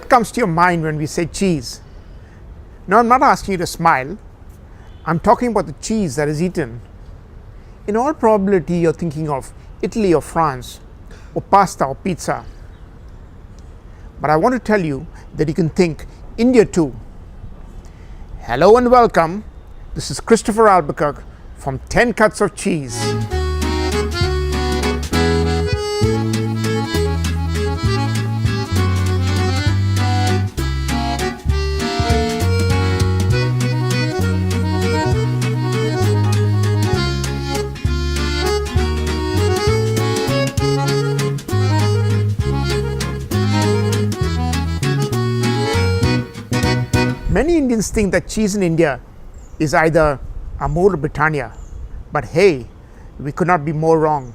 What comes to your mind when we say cheese? Now, I'm not asking you to smile. I'm talking about the cheese that is eaten. In all probability, you're thinking of Italy or France, or pasta or pizza. But I want to tell you that you can think India too. Hello and welcome. This is Christopher Albuquerque from 10 Cuts of Cheese. Many Indians think that cheese in India is either Amul or Britannia, but hey, we could not be more wrong.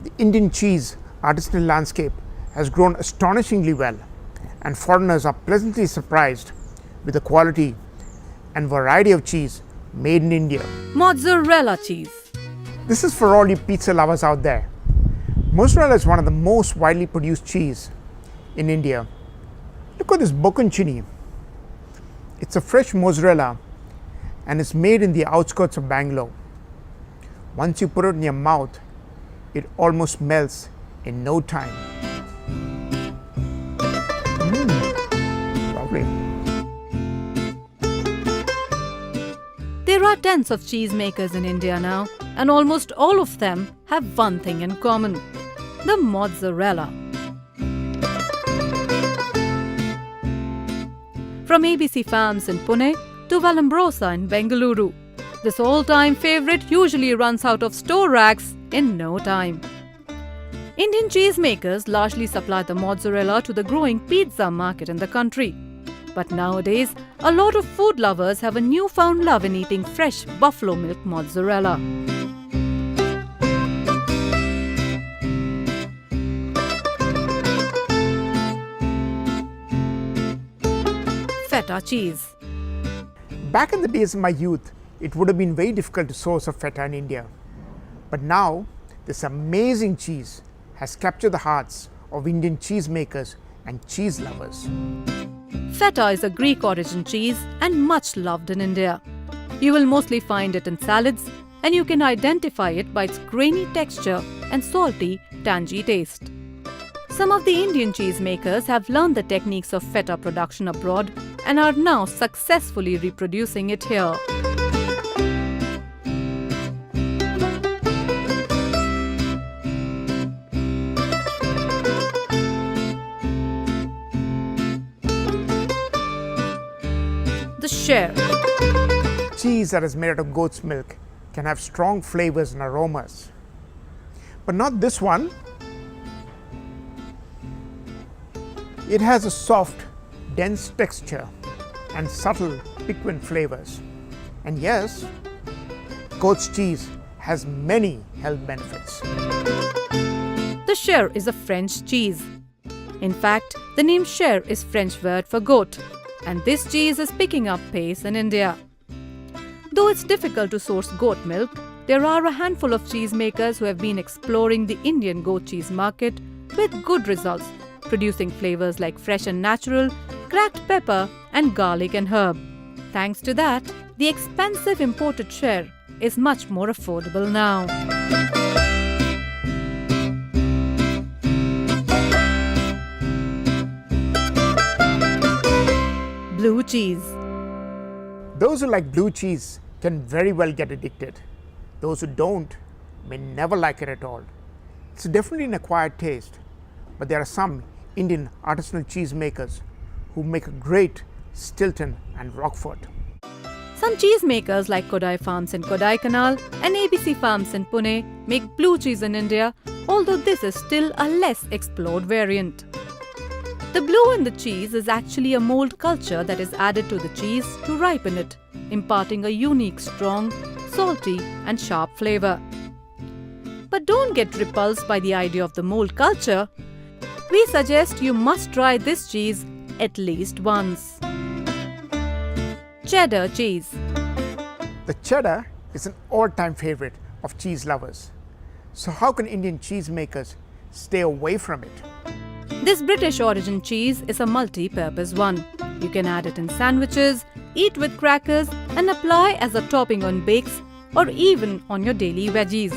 The Indian cheese artisanal landscape has grown astonishingly well, and foreigners are pleasantly surprised with the quality and variety of cheese made in India. Mozzarella cheese. This is for all you pizza lovers out there. Mozzarella is one of the most widely produced cheese in India. Look at this bocconcini. It's a fresh mozzarella and it's made in the outskirts of Bangalore. Once you put it in your mouth, it almost melts in no time. Lovely. There are tens of cheesemakers in India now, and almost all of them have one thing in common: the mozzarella. From ABC Farms in Pune to Valambrosa in Bengaluru, this all-time favorite usually runs out of store racks in no time. Indian cheesemakers largely supply the mozzarella to the growing pizza market in the country. But nowadays, a lot of food lovers have a newfound love in eating fresh buffalo milk mozzarella. Feta cheese. Back in the days of my youth, it would have been very difficult to source a feta in India. But now, this amazing cheese has captured the hearts of Indian cheesemakers and cheese lovers. Feta is a Greek origin cheese and much loved in India. You will mostly find it in salads, and you can identify it by its grainy texture and salty, tangy taste. Some of the Indian cheesemakers have learned the techniques of feta production abroad and are now successfully reproducing it here. The Sher. Cheese that is made out of goat's milk can have strong flavors and aromas. But not this one. It has a soft, dense texture and subtle piquant flavors. And yes, goat's cheese has many health benefits. The Sher is a French cheese. In fact, the name Sher is French word for goat, and this cheese is picking up pace in India. Though it's difficult to source goat milk, there are a handful of cheesemakers who have been exploring the Indian goat cheese market with good results, producing flavors like fresh and natural, cracked pepper, and garlic and herb. Thanks to that, the expensive imported Sher is much more affordable now. Blue cheese. Those who like blue cheese can very well get addicted. Those who don't may never like it at all. It's definitely an acquired taste, but there are some Indian artisanal cheesemakers who make a great Stilton and Roquefort. Some cheesemakers like Kodai Farms in Kodaikanal and ABC Farms in Pune make blue cheese in India, although this is still a less explored variant. The blue in the cheese is actually a mold culture that is added to the cheese to ripen it, imparting a unique, strong, salty and sharp flavor. But don't get repulsed by the idea of the mold culture. We suggest you must try this cheese at least once. Cheddar cheese. The cheddar is an all-time favorite of cheese lovers. So how can Indian cheesemakers stay away from it? This British origin cheese is a multi-purpose one. You can add it in sandwiches, eat with crackers, and apply as a topping on bakes or even on your daily veggies.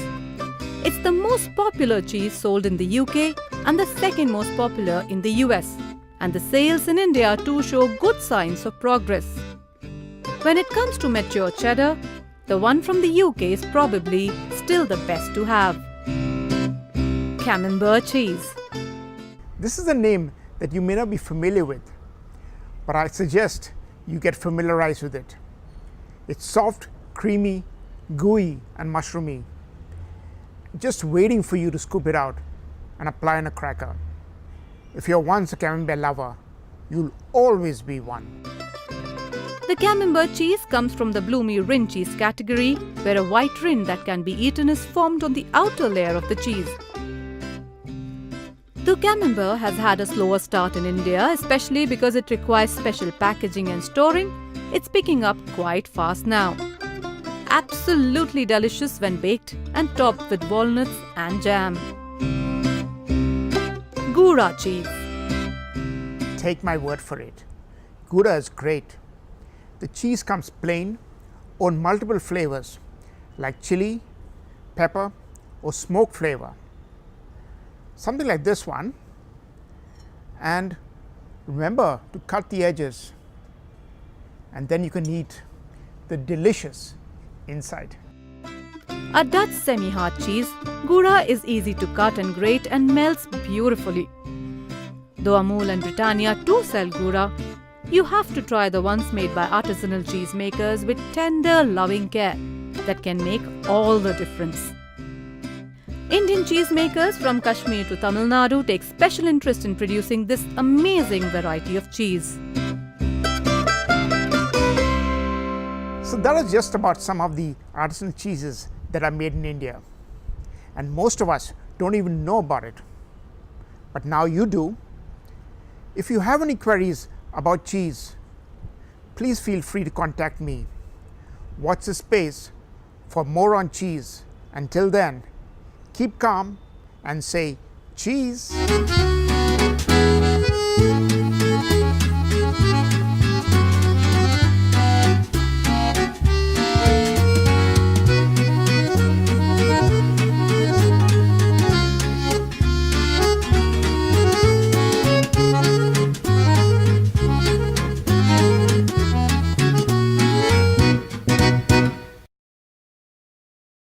It's the most popular cheese sold in the UK and the second most popular in the US. And the sales in India too show good signs of progress. When it comes to mature cheddar, the one from the UK is probably still the best to have. Camembert cheese. This is a name that you may not be familiar with, but I suggest you get familiarized with it. It's soft, creamy, gooey, and mushroomy, just waiting for you to scoop it out and apply on a cracker. If you're once a Camembert lover, you'll always be one. The Camembert cheese comes from the bloomy rind cheese category, where a white rind that can be eaten is formed on the outer layer of the cheese. Though Camembert has had a slower start in India, especially because it requires special packaging and storing, it's picking up quite fast now. Absolutely delicious when baked and topped with walnuts and jam. Gouda cheese. Take my word for it. Gouda is great. The cheese comes plain or in multiple flavors like chili, pepper, or smoke flavor. Something like this one. And remember to cut the edges, and then you can eat the delicious inside. A Dutch semi-hard cheese, Gouda is easy to cut and grate and melts beautifully. Though Amul and Britannia too sell Gouda, you have to try the ones made by artisanal cheese makers with tender, loving care that can make all the difference. Indian cheesemakers from Kashmir to Tamil Nadu take special interest in producing this amazing variety of cheese. So that is just about some of the artisanal cheeses that are made in India. And most of us don't even know about it. But now you do. If you have any queries about cheese, please feel free to contact me. Watch the space for more on cheese. Until then, keep calm and say cheese.